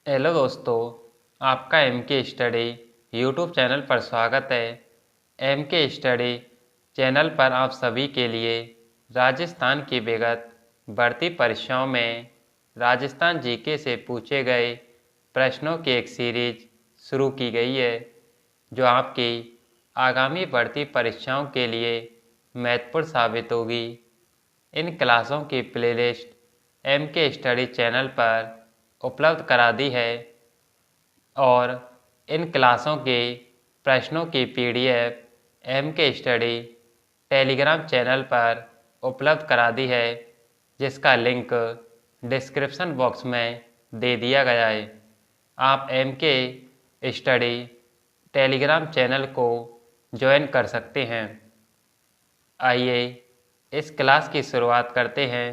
Hello दोस्तों, आपका M के स्टडी यूट्यूब चैनल पर स्वागत है। एम के स्टडी चैनल पर आप सभी के लिए राजस्थान की विगत बढ़ती परीक्षाओं में राजस्थान जीके से पूछे गए प्रश्नों की एक सीरीज शुरू की गई है, जो आपकी आगामी बढ़ती परीक्षाओं के लिए महत्वपूर्ण साबित होगी। इन क्लासों की प्लेलिस्ट एम के स्टडी चैनल पर उपलब्ध करा दी है और इन क्लासों के प्रश्नों की पीडीएफ एम के स्टडी टेलीग्राम चैनल पर उपलब्ध करा दी है, जिसका लिंक डिस्क्रिप्शन बॉक्स में दे दिया गया है। आप एम के स्टडी टेलीग्राम चैनल को ज्वाइन कर सकते हैं। आइए इस क्लास की शुरुआत करते हैं।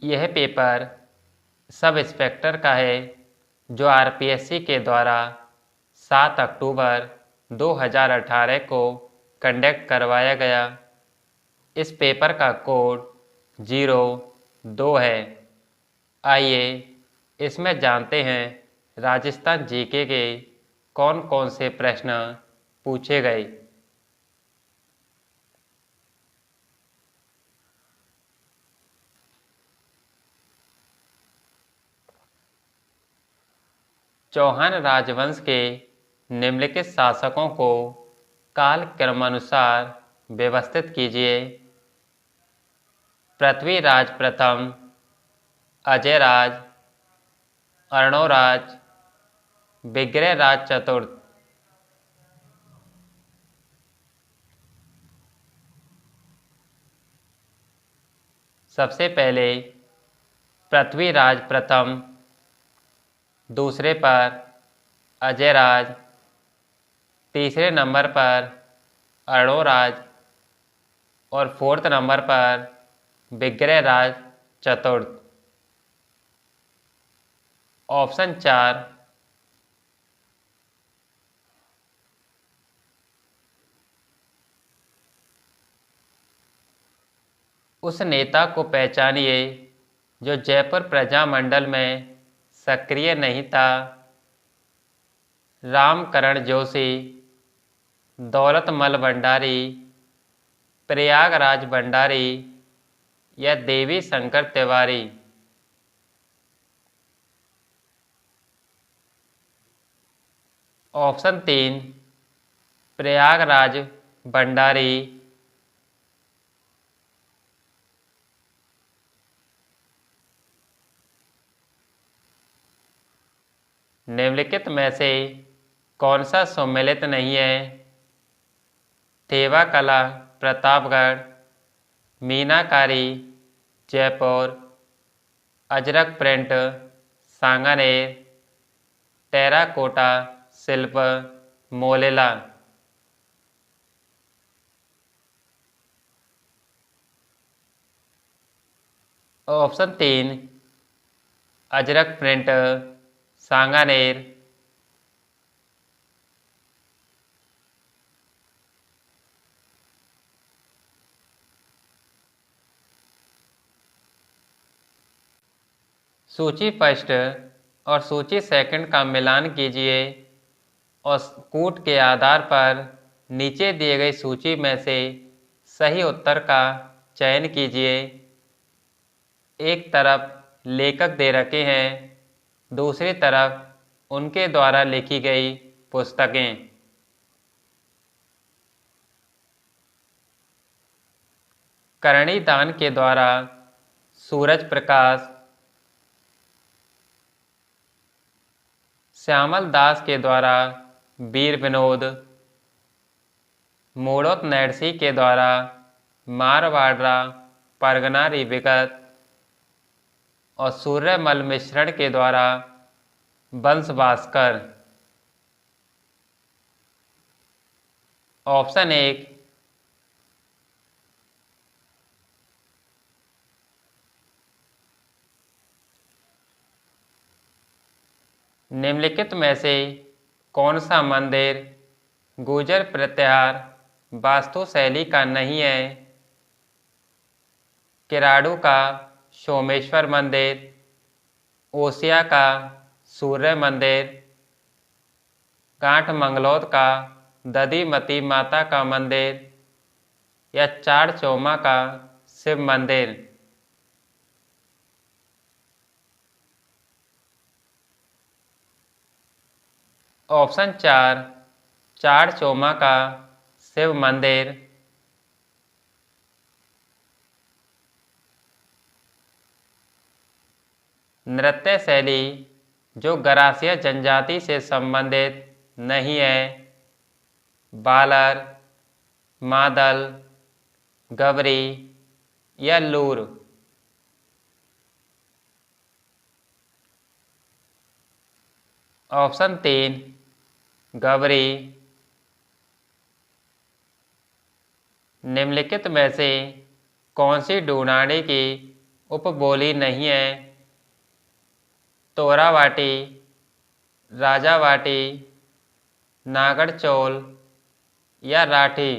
यह पेपर सब इंस्पेक्टर का है, जो आरपीएससी के द्वारा 7 अक्टूबर 2018 को कंडक्ट करवाया गया। इस पेपर का कोड 02 है। आइए इसमें जानते हैं राजस्थान जीके के कौन कौन से प्रश्न पूछे गए। चौहान राजवंश के निम्नलिखित शासकों को काल क्रमानुसार व्यवस्थित कीजिए। पृथ्वीराज प्रथम, अजयराज, अर्णोराज, विग्रहराज चतुर्थ। सबसे पहले पृथ्वीराज प्रथम, दूसरे पर अजयराज, तीसरे नंबर पर अर्णोराज और फोर्थ नंबर पर विग्रहराज चतुर्थ। ऑप्शन 4 उस नेता को पहचानिए जो जयपुर प्रजामंडल में सक्रिय नहीं था। रामकरण जोशी, दौलतमल भंडारी, प्रयागराज भंडारी या देवी शंकर तिवारी। ऑप्शन 3 प्रयागराज भंडारी। निम्नलिखित में से कौन सा सम्मिलित नहीं है? थेवा कला प्रतापगढ़, मीनाकारी जयपुर, अजरक प्रिंट सांगानेर, टेराकोटा शिल्प मोलेला। Option 3 Ajrak print Sanganer. सूची फर्स्ट और सूची सेकंड का मिलान कीजिए और कूट के आधार पर नीचे दिए गई सूची में से सही उत्तर का चयन कीजिए। एक तरफ लेखक दे रखे हैं, दूसरी तरफ उनके द्वारा लिखी गई पुस्तकें। करणी दान के द्वारा सूरज प्रकाश, श्यामल दास के द्वारा वीर विनोद, मोड़ोत नैडसी के द्वारा मारवाड़ा परगनारी विगत और सूर्यमल मिश्रण के द्वारा वंश भास्कर। ऑप्शन 1 निम्नलिखित में से कौन सा मंदिर गुर्जर प्रत्याहार वास्तुशैली का नहीं है? किराडू का सोमेश्वर मंदिर, ओसिया का सूर्य मंदिर, काठमंगलोद का दधिमती माता का मंदिर या चारचौमा का शिव मंदिर। ऑप्शन 4 चारचौमा का शिव मंदिर। नृत्य शैली जो गरासिया जनजाति से संबंधित नहीं है, बालर, मादल, गवरी या लूर। ऑप्शन 3 गवरी। निम्नलिखित में से कौन सी डूनाड़ी की उपबोली नहीं है? तोरावाटी, राजावाटी, नागरचौल या राठी।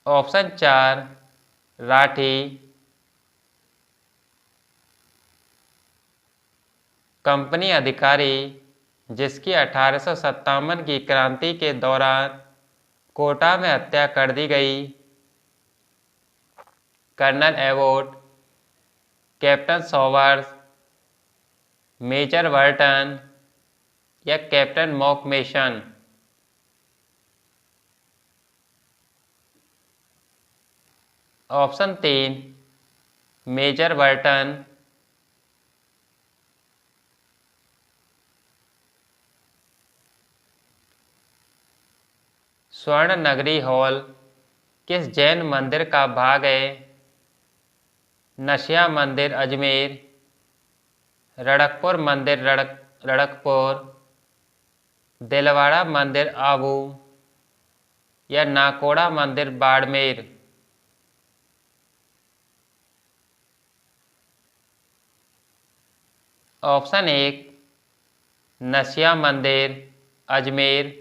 ऑप्शन 4 राठी। कंपनी अधिकारी जिसकी 1857 की क्रांति के दौरान कोटा में हत्या कर दी गई, colonel Abbott, captain Sowers, major Wharton या captain Mackeson. Option 3 major Wharton. स्वर्ण नगरी हॉल किस जैन मंदिर का भाग है? नशिया मंदिर अजमेर, रड़कपुर मंदिर रड़कपुर, दिलवाड़ा मंदिर आबू या नाकोड़ा मंदिर बाड़मेर। ऑप्शन 1 नशिया मंदिर अजमेर।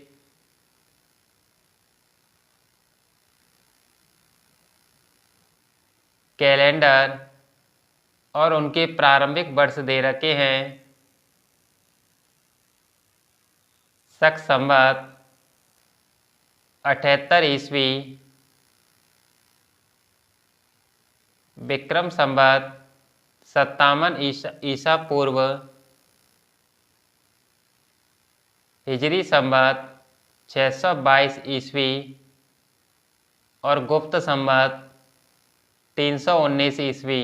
कैलेंडर और उनके प्रारंभिक वर्ष दे रखे हैं। शक संवत 78 ईस्वी, विक्रम संवत 57 ईसा पूर्व, हिजरी संवत 622 ईस्वी और गुप्त संवत 319 ईस्वी।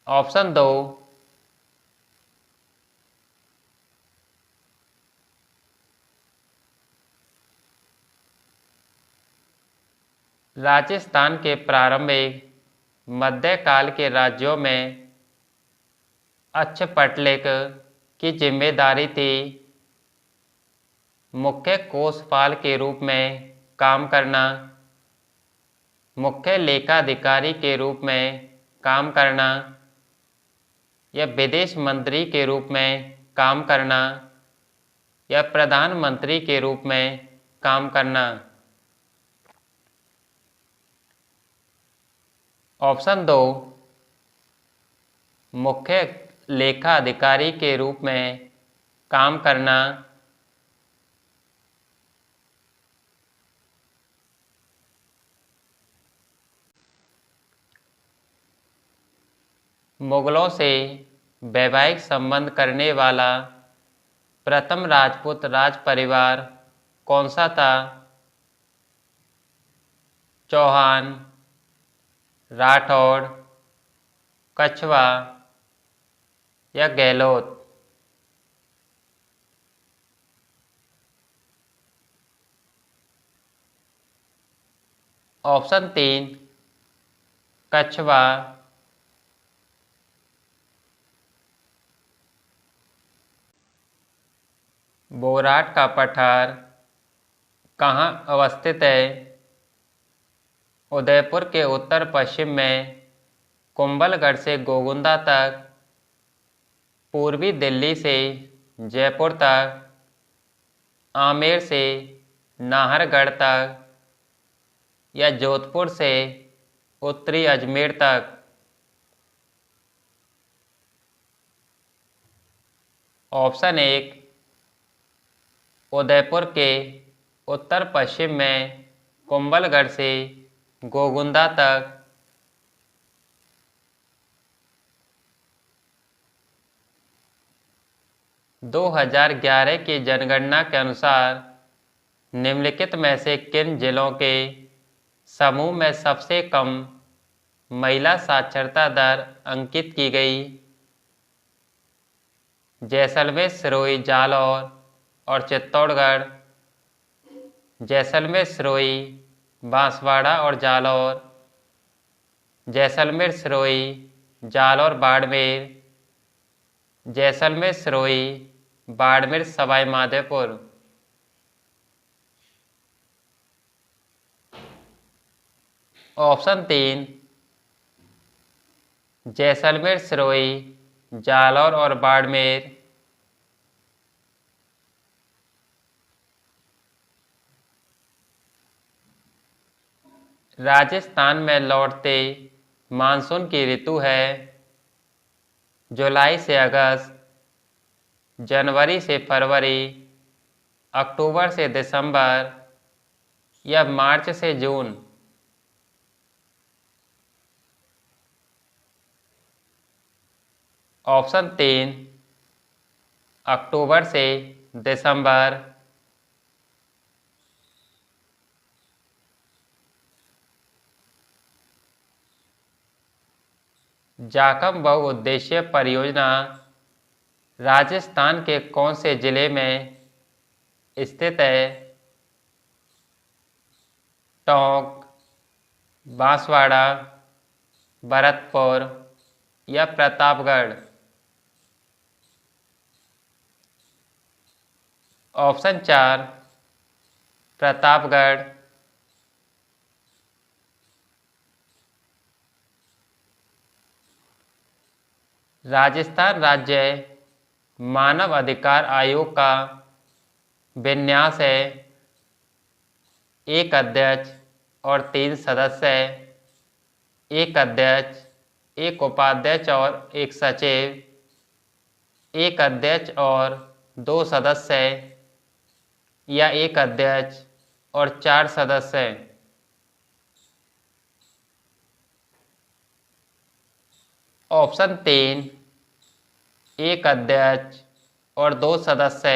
ऑप्शन 2 राजस्थान के प्रारंभिक मध्यकाल के राज्यों में अक्षपटलिक की जिम्मेदारी थी मुख्य कोषपाल के रूप में काम करना, मुख्य लेखाधिकारी के रूप में काम करना या विदेश मंत्री के रूप में काम करना या प्रधानमंत्री के रूप में काम करना। ऑप्शन 2 मुख्य लेखा अधिकारी के रूप में काम करना। मुगलों से वैवाहिक संबंध करने वाला प्रथम राजपूत राज परिवार कौन सा था? चौहान, राठौड़, कछवा या गहलोत। ऑप्शन 3 कछवा। बोराट का पठार कहाँ अवस्थित है? उदयपुर के उत्तर पश्चिम में, कुंभलगढ़ से गोगुंदा तक, पूर्वी दिल्ली से जयपुर तक आमेर से नाहरगढ़ तक या जोधपुर से उत्तरी अजमेर तक? ऑप्शन 1 उदयपुर के उत्तर पश्चिम में कुंभलगढ़ से गोगुंदा तक। 2011 की जनगणना के अनुसार निम्नलिखित में से किन जिलों के समूह में सबसे कम महिला साक्षरता दर अंकित की गई? जैसलमेर, सिरोही, जालौर और चित्तौड़गढ़। जैसलमेर, सिरोही, बांसवाड़ा और जालौर। जैसलमेर, सिरोही, जालौर, बाड़मेर। जैसलमेर, सिरोही, बाड़मेर, सवाई माधोपुर। ऑप्शन 3 जैसलमेर, सिरोही, जालौर और बाड़मेर। राजस्थान में लौटते मानसून की ऋतु है जुलाई से अगस्त, जनवरी से फरवरी, अक्टूबर से दिसंबर या मार्च से जून। ऑप्शन 3 अक्टूबर से दिसंबर। जाखम बहुउद्देशीय परियोजना राजस्थान के कौन से जिले में स्थित है? टोंक, बांसवाड़ा, भरतपुर या प्रतापगढ़। ऑप्शन 4 प्रतापगढ़। राजस्थान राज्य मानव अधिकार आयोग का विन्यास है एक अध्यक्ष और 3 सदस्य। एक अध्यक्ष, एक उपाध्यक्ष और एक सचिव। एक अध्यक्ष और 2 सदस्य या एक अध्यक्ष और 4 सदस्य। ऑप्शन 3 एक अध्यक्ष और 2 सदस्य।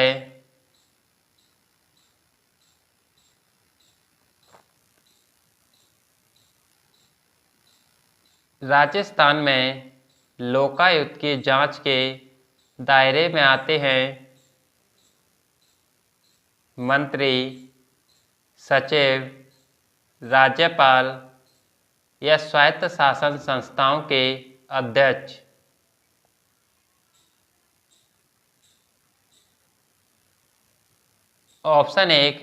राजस्थान में लोकायुक्त की जांच के दायरे में आते हैं मंत्री, सचिव, राज्यपाल या स्वायत्त शासन संस्थाओं के अध्यक्ष। ऑप्शन 1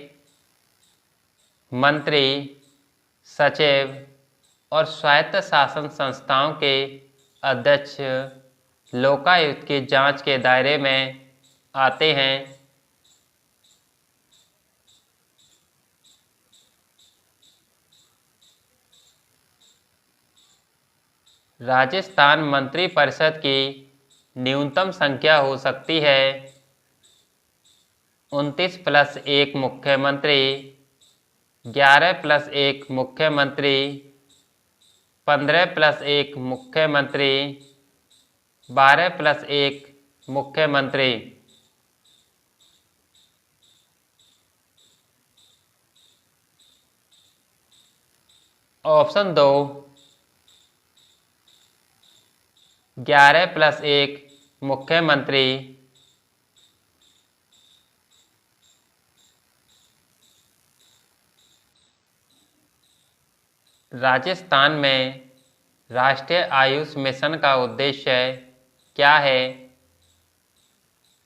मंत्री, सचिव और स्वायत्त शासन संस्थाओं के अध्यक्ष लोकायुक्त की जांच के दायरे में आते हैं। राजस्थान मंत्रिपरिषद की न्यूनतम संख्या हो सकती है 29 + 1 मुख्यमंत्री, 11 + 1 मुख्यमंत्री, 15 + 1 मुख्यमंत्री, 12 + 1 मुख्यमंत्री। ऑप्शन 2 11 + 1 मुख्यमंत्री। राजस्थान में राष्ट्रीय आयुष मिशन का उद्देश्य क्या है?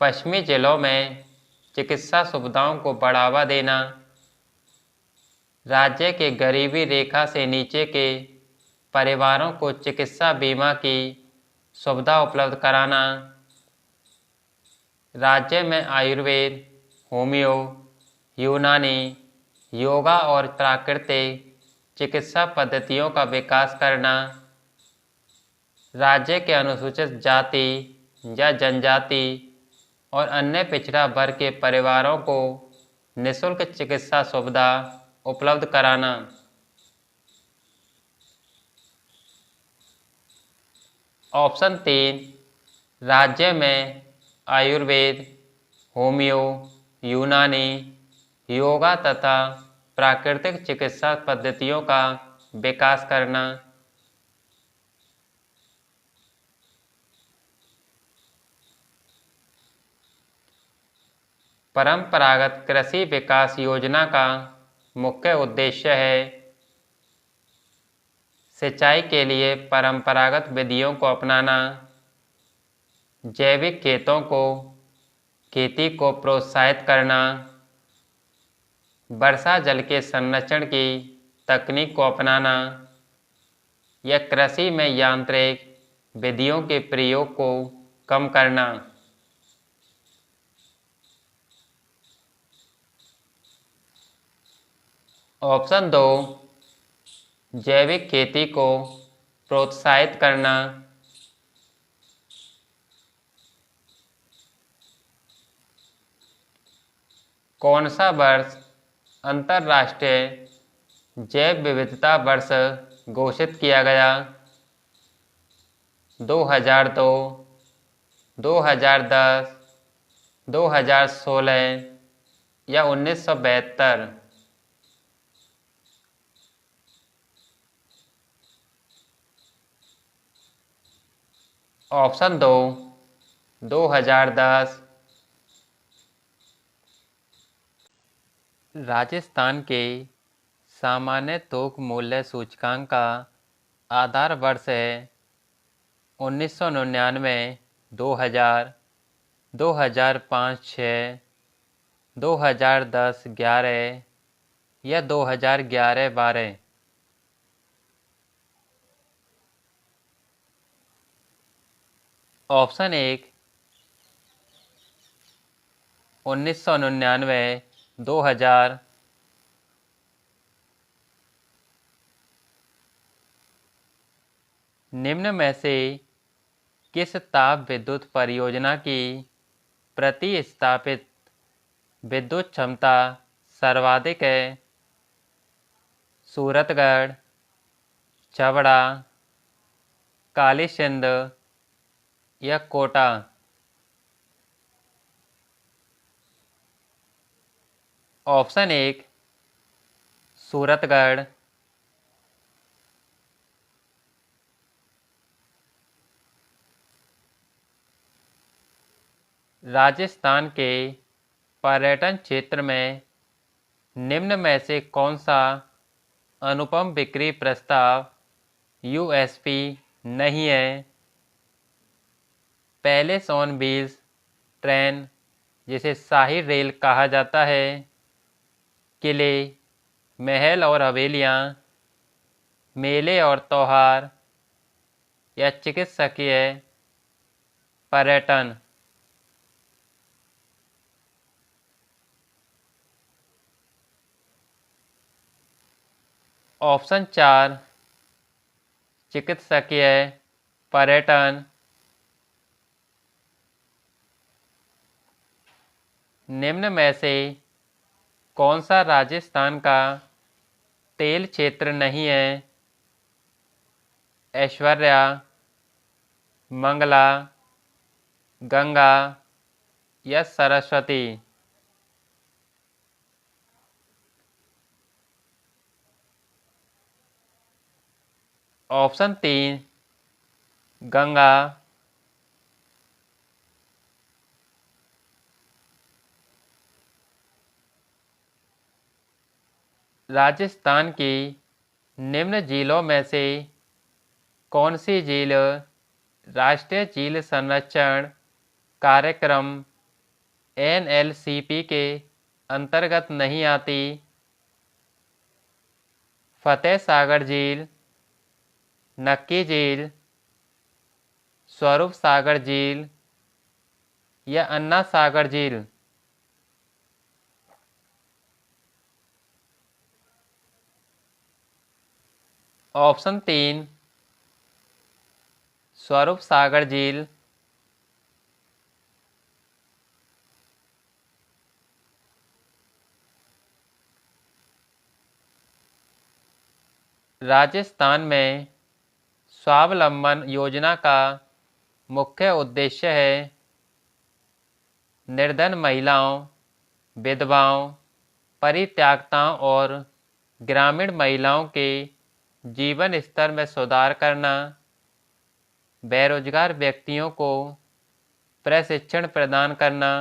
पश्चिमी जिलों में चिकित्सा सुविधाओं को बढ़ावा देना, राज्य के गरीबी रेखा से नीचे के परिवारों को चिकित्सा बीमा की सुविधा उपलब्ध कराना, राज्य में आयुर्वेद, होमियो यूनानी, योगा और प्राकृतिक चिकित्सा पद्धतियों का विकास करना, राज्य के अनुसूचित जाति या जनजाति और अन्य पिछड़ा वर्ग के परिवारों को निःशुल्क चिकित्सा सुविधा उपलब्ध कराना। ऑप्शन 3, राज्य में आयुर्वेद, होमियो, यूनानी, योगा तथा प्राकृतिक चिकित्सा पद्धतियों का विकास करना। परंपरागत कृषि विकास योजना का मुख्य उद्देश्य है सिंचाई के लिए परंपरागत विधियों को अपनाना, जैविक खेती को प्रोत्साहित करना, वर्षा जल के संरक्षण की तकनीक को अपनाना या कृषि में यांत्रिक विधियों के प्रयोग को कम करना। ऑप्शन 2, जैविक खेती को प्रोत्साहित करना। कौन सा वर्ष अंतर्राष्ट्रीय जैव विविधता वर्ष घोषित किया गया? 2002, 2010, 2016 या 1972? ऑप्शन 2, 2010। राजस्थान के सामान्य थोक मूल्य सूचकांक का आधार वर्ष है 1999, 2000, 2005-06, 2010-11 या 2011-12? ऑप्शन 1, 1999, 2000। निम्न में से किस ताप विद्युत परियोजना की प्रति स्थापित विद्युत क्षमता सर्वाधिक है? सूरतगढ़, छबड़ा, कालीसिंध या कोटा? ऑप्शन 1, सूरतगढ़। राजस्थान के पर्यटन क्षेत्र में निम्न में से कौन सा अनुपम बिक्री प्रस्ताव यूएसपी नहीं है? पैलेस ऑन व्हील्स ट्रेन, जिसे शाही रेल कहा जाता है, किले, महल और हवेलियाँ, मेले और त्योहार या चिकित्सकीय पर्यटन? ऑप्शन 4, चिकित्सकीय पर्यटन। निम्न में से कौन सा राजस्थान का तेल क्षेत्र नहीं है? ऐश्वर्या, मंगला, गंगा या सरस्वती? ऑप्शन 3, गंगा। राजस्थान की निम्न झीलों में से कौन सी झील राष्ट्रीय झील संरक्षण कार्यक्रम NLCP के अंतर्गत नहीं आती? फतेह सागर झील, नक्की झील, स्वरूप सागर झील या अन्ना सागर झील? ऑप्शन 3 स्वरूप सागर झील। राजस्थान में स्वावलंबन योजना का मुख्य उद्देश्य है निर्धन महिलाओं, विधवाओं, परित्यक्ताओं और ग्रामीण महिलाओं के जीवन स्तर में सुधार करना, बेरोजगार व्यक्तियों को प्रशिक्षण प्रदान करना,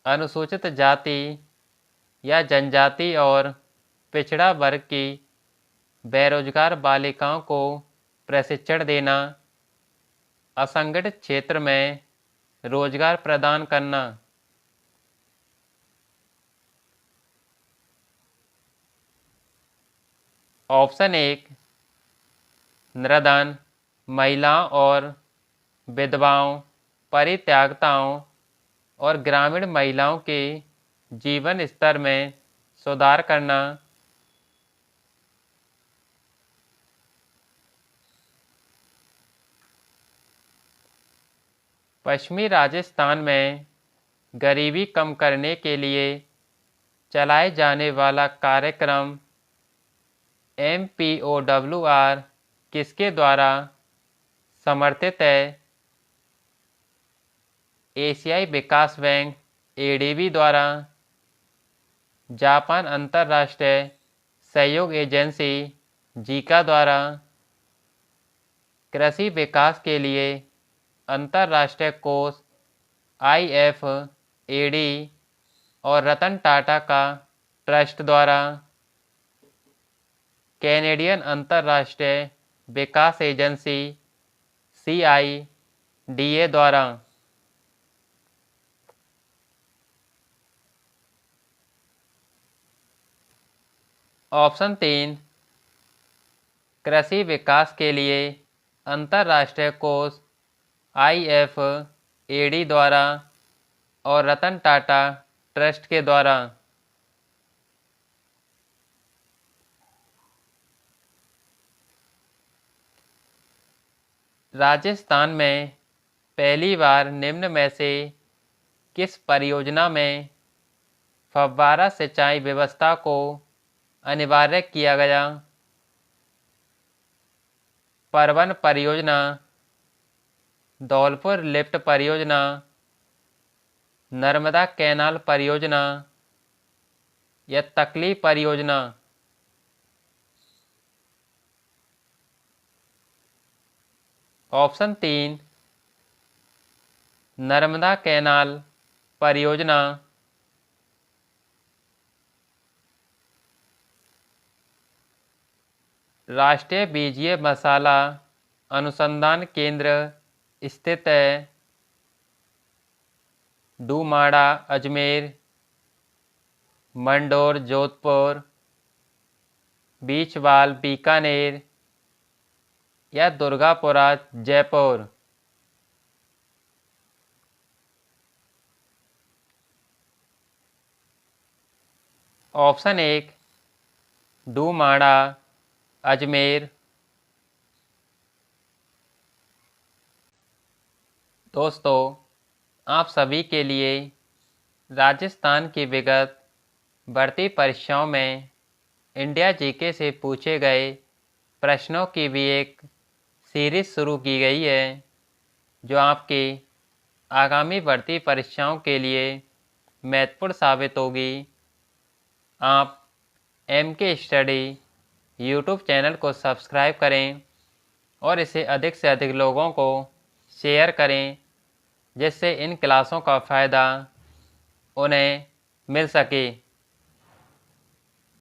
अनुसूचित जाति या जनजाति और पिछड़ा वर्ग की बेरोजगार बालिकाओं को प्रशिक्षण देना, असंगठित क्षेत्र में रोजगार प्रदान करना। ऑप्शन 1 निर्धन महिलाओं और विधवाओं, परित्यक्ताओं और ग्रामीण महिलाओं के जीवन स्तर में सुधार करना। पश्चिमी राजस्थान में गरीबी कम करने के लिए चलाए जाने वाला कार्यक्रम MPOWR किसके द्वारा समर्थित है? एशियाई विकास बैंक ADB द्वारा, जापान अंतर्राष्ट्रीय सहयोग एजेंसी JICA द्वारा, कृषि विकास के लिए अंतर्राष्ट्रीय कोष IFAD और रतन टाटा का ट्रस्ट द्वारा, कैनेडियन अंतर्राष्ट्रीय विकास एजेंसी CIDA द्वारा। ऑप्शन 3 कृषि विकास के लिए अंतर्राष्ट्रीय कोष IFAD द्वारा और रतन टाटा ट्रस्ट के द्वारा। राजस्थान में पहली बार निम्न में से किस परियोजना में फव्वारा सिंचाई व्यवस्था को अनिवार्य किया गया? परवन परियोजना, धौलपुर लिफ्ट परियोजना, नर्मदा कैनाल परियोजना या तकली परियोजना। ऑप्शन 3 नर्मदा कैनाल परियोजना। राष्ट्रीय बीजीय मसाला अनुसंधान केंद्र स्थित है डूमाड़ा अजमेर, मंडोर जोधपुर, बीचवाल बीकानेर या दुर्गापुरा जयपुर। ऑप्शन 1 डूमाड़ा अजमेर। दोस्तों, आप सभी के लिए राजस्थान की विगत बढ़ती परीक्षाओं में इंडिया जीके से पूछे गए प्रश्नों की भी एक सीरीज शुरू की गई है, जो आपकी आगामी बढ़ती परीक्षाओं के लिए महत्वपूर्ण साबित होगी। आप MK स्टडी यूट्यूब चैनल को सब्सक्राइब करें और इसे अधिक से अधिक लोगों को शेयर करें, जिससे इन क्लासों का फ़ायदा उन्हें मिल सके।